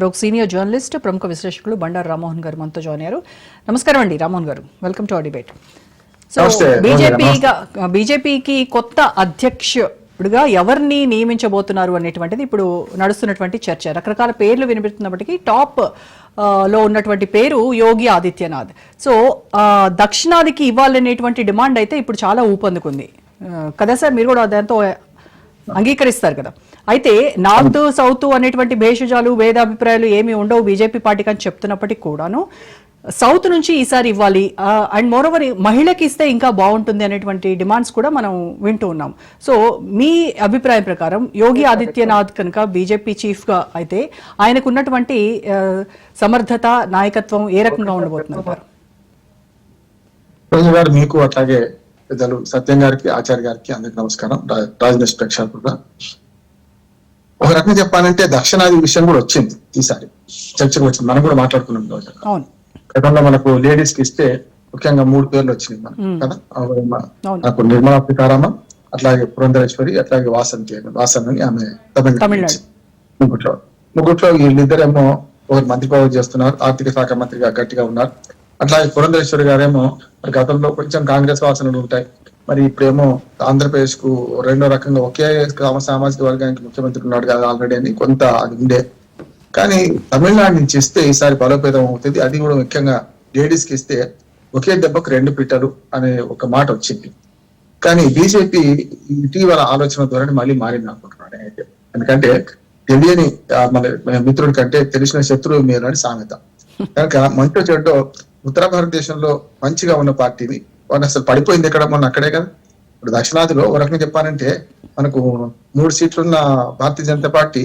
ఒక senior journalist ప్రముఖ విశ్లేషకులు బండారు రామ్మోహన్ గారు మనతో జాయిన్ అయ్యారు. నమస్కారం అండి రామ్మోహన్ గారు, welcome to our debate. So బీజేపీకి కొత్త అధ్యక్షుడిగా ఎవరిని నియమించబోతున్నారు అనేటువంటిది ఇప్పుడు నడుస్తున్నటువంటి చర్చ. రకరకాల పేర్లు వినిపిస్తున్నప్పటికీ టాప్ లో ఉన్నటువంటి పేరు యోగి ఆదిత్యనాథ్. సో దక్షిణాదికి ఇవ్వాలనేటువంటి డిమాండ్ అయితే ఇప్పుడు చాలా ఊపందుకుంది కదా సార్, మీరు కూడా దాంతో అంగీకరిస్తారు కదా. అయితే నార్త్ సౌత్ అనేటువంటి భేషజాలు భేదాభిప్రాయాలు ఏమి ఉండవు బీజేపీ పార్టీకి అని చెప్తున్నప్పటికీ కూడాను సౌత్ నుంచి ఈసారి ఇవ్వాలి అండ్ మోరోవర్ మహిళకి ఇస్తే ఇంకా బాగుంటుంది అనేటువంటి డిమాండ్స్ కూడా మనం వింటూ ఉన్నాం. సో మీ అభిప్రాయం ప్రకారం యోగి ఆదిత్యనాథ్ కనుక బీజేపీ చీఫ్ గా అయితే ఆయనకు ఉన్నటువంటి సమర్థత నాయకత్వం ఏ రకంగా ఉండబోతున్నారు? మీకు అట్లాగే పెద్దలు సత్యం గారికి ఆచార్య గారికి అందరికి నమస్కారం. రాజనీతి ప్రేక్షకులుగా ఒక రకంగా చెప్పాలంటే దక్షిణాది విషయం కూడా వచ్చింది, ఈసారి చర్చకు వచ్చింది, మనం కూడా మాట్లాడుకున్నాం. గతంలో మనకు లేడీస్ కి ఇస్తే ముఖ్యంగా 3 పేర్లు వచ్చినాయి మనం కదా. నాకు నిర్మలా సీతారామన్, అట్లాగే పురంధరేశ్వరి, అట్లాగే వాసన్ అని ఆమె తమిళనాడు. ముగ్గుట్లో వీళ్ళిద్దరేమో ఒకరు మంత్రి పదవి చేస్తున్నారు, ఆర్థిక శాఖ మంత్రిగా గట్టిగా ఉన్నారు. అట్లాగే పురంధరేశ్వరి గారేమో మరి గతంలో కొంచెం కాంగ్రెస్ వాసనలు ఉంటాయి, మరి ఇప్పుడేమో ఆంధ్రప్రదేశ్ కు రెండో రకంగా ఒకే సామాజిక వర్గానికి ముఖ్యమంత్రి ఉన్నాడు కదా ఆల్రెడీ అని కొంత అది ఉండే. కానీ తమిళనాడు నుంచి ఇస్తే ఈసారి బలోపేతం అవుతుంది, అది కూడా ముఖ్యంగా లేడీస్ కి ఇస్తే ఒకే దెబ్బకు 2 పిట్టలు అనే ఒక మాట వచ్చింది. కానీ బీజేపీ ఇటీవల ఆలోచన ద్వారా మళ్ళీ మారింది అనుకుంటున్నాడు అయితే. ఎందుకంటే తెలియని మన మిత్రుడి కంటే తెలిసిన శత్రువు మీరు అని సామెత కనుక మంచో చెడ్డో ఉత్తర భారతదేశంలో మంచిగా ఉన్న పార్టీని వాళ్ళు అసలు పడిపోయింది ఎక్కడ మొన్న అక్కడే కదా. ఇప్పుడు దక్షిణాదిలో ఒక రకంగా చెప్పాలంటే మనకు 3 సీట్లున్న భారతీయ జనతా పార్టీ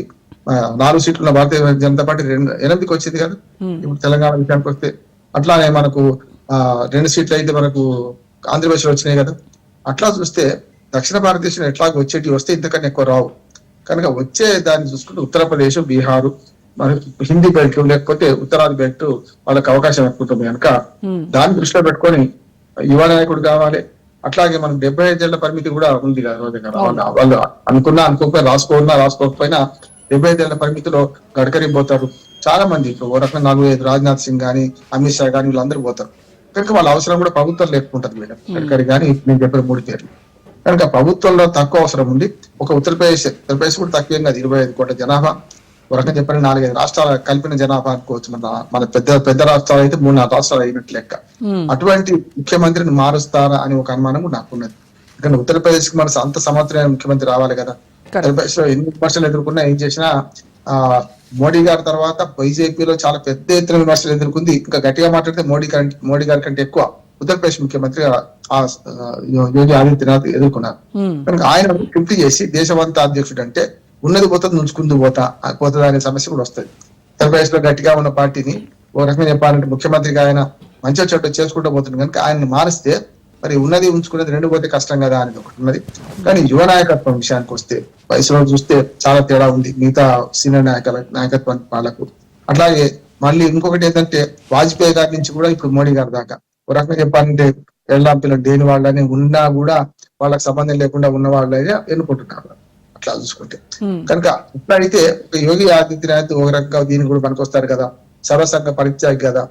4 సీట్లున్న భారతీయ జనతా పార్టీ 8కి వచ్చింది కదా. ఇప్పుడు తెలంగాణ విషయానికి వస్తే అట్లానే మనకు 2 సీట్లు అయితే మనకు ఆంధ్రప్రదేశ్ లో వచ్చినాయి కదా. అట్లా చూస్తే దక్షిణ భారతదేశం ఎట్లాగ వచ్చేటి వస్తే ఇంతకన్నా ఎక్కువ రావు. కనుక వచ్చే దాన్ని చూసుకుంటే ఉత్తరప్రదేశ్, బీహారు, మన హిందీ బెల్ట్ లేకపోతే ఉత్తరాది బెల్ట్ వాళ్ళకి అవకాశం ఎక్కువ ఉంటుంది కనుక దాన్ని దృష్టిలో పెట్టుకొని యువ నాయకుడు కావాలి. అట్లాగే మనకు 75 ఏళ్ల పరిమితి కూడా ఉంది కదా రోజు కదా. వాళ్ళు అనుకోకపోయినా రాసుకోకపోయినా 75 ఏళ్ల పరిమితిలో గడ్కరీ పోతారు, చాలా మంది ఓ రకంగా 4-5 రాజ్నాథ్ సింగ్ గానీ అమిత్ షా గానీ వీళ్ళందరూ పోతారు. కనుక వాళ్ళ అవసరం కూడా ప్రభుత్వం లేకుంటది మేడం. గడ్కరీ కానీ నేను చెప్పిన 3 పేర్లు కనుక ప్రభుత్వంలో తక్కువ అవసరం ఉంది. ఒక ఉత్తరప్రదేశ్ కూడా తక్కువేం కాదు, 25 కోట్ల జనాభా. ఒక రకంగా చెప్పిన 4-5 రాష్ట్రాల కలిపిన జనాభా అనుకోవచ్చు. మన పెద్ద రాష్ట్రాలు అయితే 3-4 రాష్ట్రాలు అయినట్లు లెక్క. అటువంటి ముఖ్యమంత్రిని మారుస్తారా అని ఒక అనుమానం నాకున్నది. ఎందుకంటే ఉత్తరప్రదేశ్ కి మన అంత సమర్థమైన ముఖ్యమంత్రి రావాలి కదా. ఉత్తరప్రదేశ్ లో ఎన్ని విమర్శలు ఎదుర్కొన్నా ఏం చేసినా మోడీ గారి తర్వాత బీజేపీలో చాలా పెద్ద ఎత్తున విమర్శలు ఎదుర్కొంది. ఇంకా గట్టిగా మాట్లాడితే మోడీ గారి కంటే ఎక్కువ ఉత్తరప్రదేశ్ ముఖ్యమంత్రి యోగి ఆదిత్యనాథ్ ఎదుర్కొన్నారు. కనుక ఆయన ఫిఫ్టీ చేసి దేశవంత అధ్యక్షుడు అంటే ఉన్నది పోతుంది నుంచుకుంటూ పోతుంది అనే సమస్య కూడా వస్తుంది. ఉత్తరప్రదేశ్ లో గట్టిగా ఉన్న పార్టీని ఒక రకంగా చెప్పాలంటే ముఖ్యమంత్రిగా ఆయన మంచిగా చెడ్డ చేసుకుంటూ పోతుంది కనుక ఆయన్ని మారిస్తే మరి ఉన్నది ఉంచుకునేది 2 పోతే కష్టం కదా అనేది ఒకటి ఉన్నది. కానీ యువ నాయకత్వం విషయానికి వస్తే వయసులో చూస్తే చాలా తేడా ఉంది మిగతా సీనియర్ నాయకత్వం వాళ్ళకు. అట్లాగే మళ్ళీ ఇంకొకటి ఏంటంటే వాజ్పేయి గారి నుంచి కూడా ఇప్పుడు మోడీ గారి దాకా ఒక రకంగా చెప్పాలంటే ఎల్లా పిల్లలు దేని వాళ్ళని ఉన్నా కూడా వాళ్ళకి సంబంధం లేకుండా ఉన్న వాళ్ళైనా ఎన్నుకుంటున్నారు అట్లా చూసుకుంటే. కనుక ఇట్లయితే యోగి ఆదిత్యనాథ్ ఒక రకంగా దీనికి కూడా పనికొస్తారు కదా, సర్వసంగ పరిత్యాగి కదా,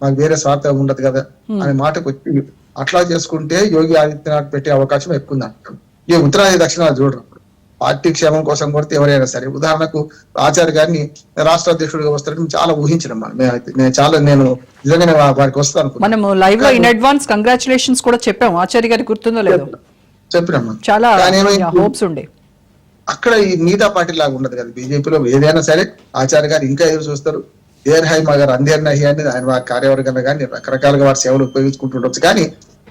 మాకు వేరే స్వార్థం ఉండదు కదా అనే మాటకు వచ్చి అట్లా చేసుకుంటే యోగి ఆదిత్యనాథ్ పెట్టే అవకాశం ఎక్కువ ఉంది అంటారు. ఈ ఉత్తరాది దక్షిణాది చూడరు పార్టీ క్షేమం కోసం కొడితే ఎవరైనా సరే. ఉదాహరణకు ఆచార్య గారిని రాష్ట్ర అధ్యక్షుడిగా వస్తారని చాలా ఊహించిన నేను నిజంగానే వారికి వస్తాను. మనం లైవ్ లో ఇన్ అడ్వాన్స్ కంగ్రాచులేషన్స్ కూడా చెప్పాము, ఆచార్య గారికి గుర్తుందో లేదో చెప్పినమ్మా. చాలా హోప్స్ ఉండే. అక్కడ ఈ మిగతా పార్టీ లాగా ఉండదు కదా. బీజేపీలో ఏదైనా సరే ఆచార్య గారు ఇంకా ఎదురు చూస్తారు. దేర్ హై మగర్ అందర్ నహి అని ఆయన వారి కార్యవర్గంలో కానీ రకరకాలుగా వారి సేవలు ఉపయోగించుకుంటుండొచ్చు. కానీ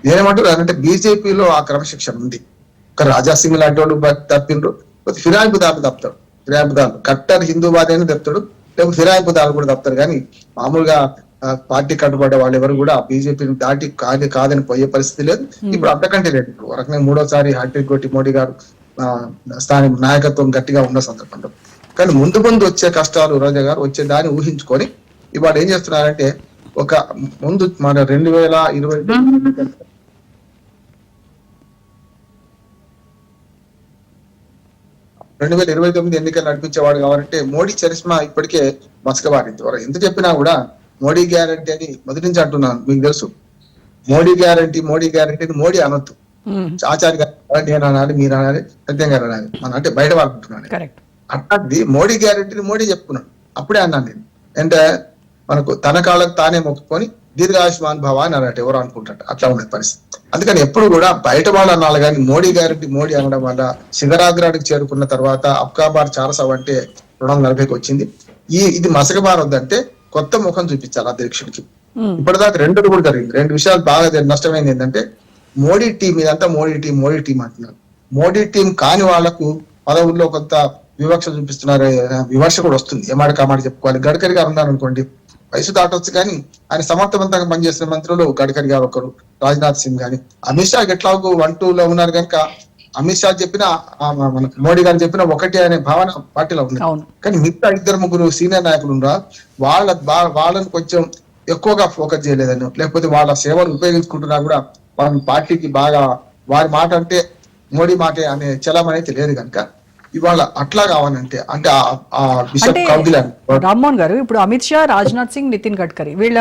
నేనేమంటారు అంటే బీజేపీలో ఆ క్రమశిక్షణ ఉంది. ఒక రాజాసింగ్ లాంటి వాళ్ళు తప్పిండ్రు, ఫిరాయింపుదారులు తప్పుతారు. ఫిరాయింపుదారులు కట్టర్ హిందూవాది అని తప్పుతాడు, లేకపోతే ఫిరాయింపుదారులు కూడా తప్పుతారు. కానీ మామూలుగా పార్టీ కట్టుబడ్డ వాళ్ళు ఎవరు కూడా బీజేపీని దాటి కాదని పోయే పరిస్థితి లేదు. ఇప్పుడు అంతకంటే లేదు. ఒక రకంగా 3వ సారి హ్యాట్రిక్ కొట్టి మోడీ గారు స్థానిక నాయకత్వం గట్టిగా ఉన్న సందర్భంలో. కానీ ముందు వచ్చే కష్టాలు రోజా గారు వచ్చే దాన్ని ఊహించుకొని ఇవాళ ఏం చేస్తున్నారంటే ఒక ముందు మన 2020 2029 ఎన్నికలు నడిపించేవాడు కావాలంటే మోడీ చరిస్మా ఇప్పటికే మసకబారింది. వారు ఎంత చెప్పినా కూడా మోడీ గ్యారంటీ అని మొదటి నుంచి అంటున్నాను. మీకు తెలుసు, మోడీ గ్యారంటీ అని మోడీ అనొద్దు. ఆచార్య గారు నేను అనాలి, మీరు అనాలి, సత్యం గారు అనాలి, మన అంటే బయట వాళ్ళు అంటున్నాను. అట్లాంటిది మోడీ గ్యారంటీని మోడీ చెప్పుకున్నాడు. అప్పుడే అన్నాను నేను. అంటే మనకు తన కాళ్ళకు తానే మొక్కుకొని దీర్ఘాయుష్మాన్ భవ అని అన్నట్టు ఎవరు అనుకుంటారు. అట్లా ఉండేది పరిస్థితి. అందుకని ఎప్పుడు కూడా బయట వాళ్ళు అనాలి కానీ మోడీ గ్యారంటీ మోడీ అనడం వల్ల శిఖరాగ్రానికి చేరుకున్న తర్వాత అబ్కాబార్ చారసవ్ అంటే 240కి వచ్చింది. ఇది మసకబార్ వద్దంటే కొత్త ముఖం చూపించాలి అధ్యక్షుడికి. ఇప్పటిదాకా రెండు కూడా జరిగింది. రెండు విషయాలు బాగా నష్టమైంది. ఏంటంటే మోడీ టీం, ఇదంతా మోడీ టీం అంటున్నారు. మోడీ టీం కాని వాళ్లకు పదవుల్లో కొంత వివక్ష చూపిస్తున్నారు. విమర్శ కూడా వస్తుంది. ఏమాట కామాట చెప్పుకోవాలి. గడ్కరీ గారు ఉన్నారు అనుకోండి, వయసు దాటవచ్చు కానీ ఆయన సమర్థవంతంగా పనిచేసిన మంత్రులు గడ్కరీ గారు ఒకరు, రాజ్నాథ్ సింగ్ గాని, అమిత్ షా ఎట్లాగో 1-2లో ఉన్నారు కనుక అమిత్ షా చెప్పిన మోడీ గారు చెప్పిన ఒకటి అనే భావన పార్టీలో ఉంది. కానీ మిగతా 2-3 సీనియర్ నాయకులు ఉన్నారు. వాళ్ళని కొంచెం ఎక్కువగా ఫోకస్ చేయలేదని, లేకపోతే వాళ్ళ సేవలు ఉపయోగించుకుంటున్నా కూడా వాళ్ళ పార్టీకి బాగా వారి మాట అంటే మోడీ మాట అనే చలం అనేది లేదు కనుక ఇవాళ అట్లా కావాలంటే అంటే రామ్మోహన్ గారు, ఇప్పుడు అమిత్ షా, రాజ్నాథ్ సింగ్, నితిన్ గడ్కరీ వీళ్ళ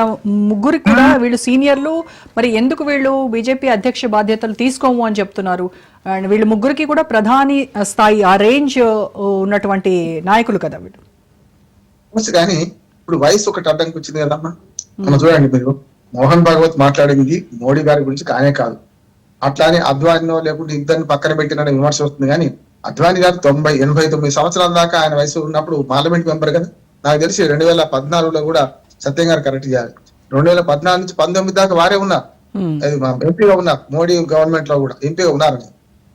ముగ్గురికి కూడా వీళ్ళు సీనియర్లు, మరి ఎందుకు వీళ్ళు బీజేపీ అధ్యక్ష బాధ్యతలు తీసుకోము అని చెప్తున్నారు? అండ్ వీళ్ళు ముగ్గురికి కూడా ప్రధాని స్థాయి ఆ రేంజ్ ఉన్నటువంటి నాయకులు కదా వీళ్ళు. కానీ ఇప్పుడు వయసు ఒకటి అడ్డంకి వచ్చింది కదమ్మా. మనం చూడండి, మీరు మోహన్ భాగవత్ మాట్లాడింది మోడీ గారి గురించి కానే కాదు. అట్లానే అద్వానినో లేకుంటే ఇద్దరిని పక్కన పెట్టిన విమర్శ వస్తుంది. కానీ అద్వానీ గారు 89 సంవత్సరాల దాకా ఆయన వయసు ఉన్నప్పుడు పార్లమెంట్ మెంబర్ కదా. నాకు తెలిసి 2014లో కూడా సత్యం గారు కరెక్ట్ చేయాలి. 2014 నుంచి 19 దాకా వారే ఉన్నారు, ఎంపీగా ఉన్నారు. మోడీ గవర్నమెంట్ లో కూడా ఎంపీగా ఉన్నారు.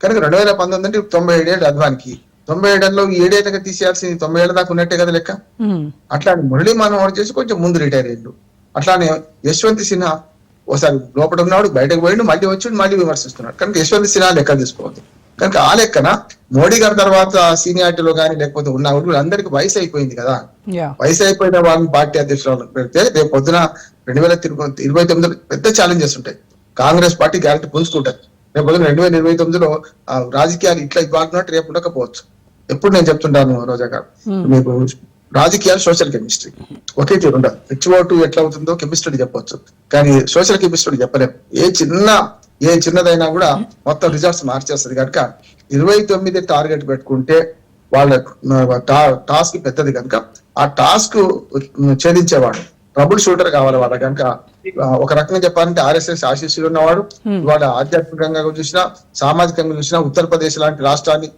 కనుక 2019 అంటే 97 ఏళ్ళు అద్వానికి. 97 ఏళ్ళలో 7 ఏళ్ళగా తీసేయాల్సింది 90 ఏళ్ళ దాకా ఉన్నట్టే కదా లెక్క. అట్లానే మురళీ మనోహర్ చేసి కొంచెం ముందు రిటైర్ అయ్యిండు. అట్లానే యశ్వంత్ సిన్హా ఒకసారి లోపల ఉన్నాడు, బయటకు పోయిండు, మళ్ళీ వచ్చి మళ్ళీ విమర్శిస్తున్నాడు. కనుక యశ్వంత్ సిన్హా లెక్క తీసుకోవద్దు. కనుక ఆ లెక్కన మోడీ గారి తర్వాత సీనియారిటీలో కానీ లేకపోతే ఉన్న అందరికి వయసు అయిపోయింది కదా. వయసు అయిపోయిన వాళ్ళని పార్టీ అధ్యక్షులు పెడితే రేపు పొద్దున 2029లో పెద్ద ఛాలెంజెస్ ఉంటాయి. కాంగ్రెస్ పార్టీ గ్యారెంటీ పుంజుకుంటారు. రేపు పొద్దున 2029లో రాజకీయాలు ఇట్లా ఇవ్వాలన్నట్టు రేపు ఉండకపోవచ్చు. ఎప్పుడు నేను చెప్తుంటాను రోజా గారు, మీకు రాజకీయాలు సోషల్ కెమిస్ట్రీ ఒకే తీరు ఉండదు. H2 ఎట్లా అవుతుందో కెమిస్ట్రీ చెప్పొచ్చు, కానీ సోషల్ కెమిస్ట్రీ చెప్పలేము. ఏ చిన్నదైనా కూడా మొత్తం రిజల్ట్స్ మార్చేస్తుంది. కనుక 29 టార్గెట్ పెట్టుకుంటే వాళ్ళ టాస్క్ పెద్దది కనుక ఆ టాస్క్ ఛేదించేవాడు ట్రబుల్ షూటర్ కావాలి వాళ్ళ. కనుక ఒక రకంగా చెప్పాలంటే RSS ఆశీస్సులు ఉన్నవాడు, వాళ్ళ ఆధ్యాత్మికంగా చూసినా సామాజికంగా చూసినా ఉత్తరప్రదేశ్ లాంటి రాష్ట్రాన్ని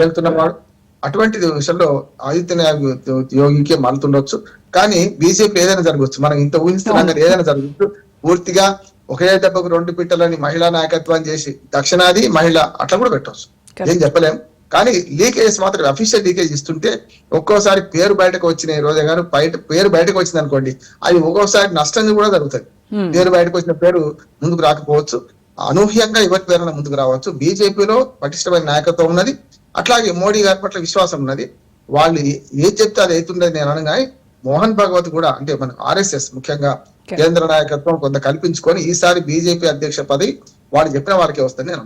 వెళ్తున్నవాడు. అటువంటి విషయంలో ఆదిత్యనాథ్ యోగికి మారుతుండొచ్చు. కానీ బీజేపీ ఏదైనా జరగవచ్చు, మనం ఇంత ఊహిస్తున్నాం కానీ ఏదైనా జరగవచ్చు. పూర్తిగా ఒకే దెబ్బకు 2 పిట్టలని మహిళా నాయకత్వం చేసి దక్షిణాది మహిళ అట్లా కూడా పెట్టవచ్చు, ఏం చెప్పలేం. కానీ లీకేజ్ మాత్రం అఫీషియల్ లీకేజ్ ఇస్తుంటే ఒక్కోసారి పేరు బయటకు వచ్చిన రోజా గారు పేరు బయటకు వచ్చింది అనుకోండి, అది ఒక్కోసారి నష్టంగా కూడా జరుగుతుంది. పేరు బయటకు వచ్చిన పేరు ముందుకు రాకపోవచ్చు, అనూహ్యంగా ఎవరి పేరున ముందుకు రావచ్చు. బీజేపీలో పటిష్టమైన నాయకత్వం ఉన్నది, అట్లాగే మోడీ గారి పట్ల విశ్వాసం ఉన్నది. వాళ్ళు ఏది చెప్తే అది అవుతుండేది నేను అనగానే మోహన్ భాగవత్ కూడా అంటే మన RSS ముఖ్యంగా కేంద్ర నాయకత్వం కొంత కల్పించుకొని ఈసారి బీజేపీ అధ్యక్ష పదవి వాళ్ళు చెప్పిన వారికే వస్తుంది నేను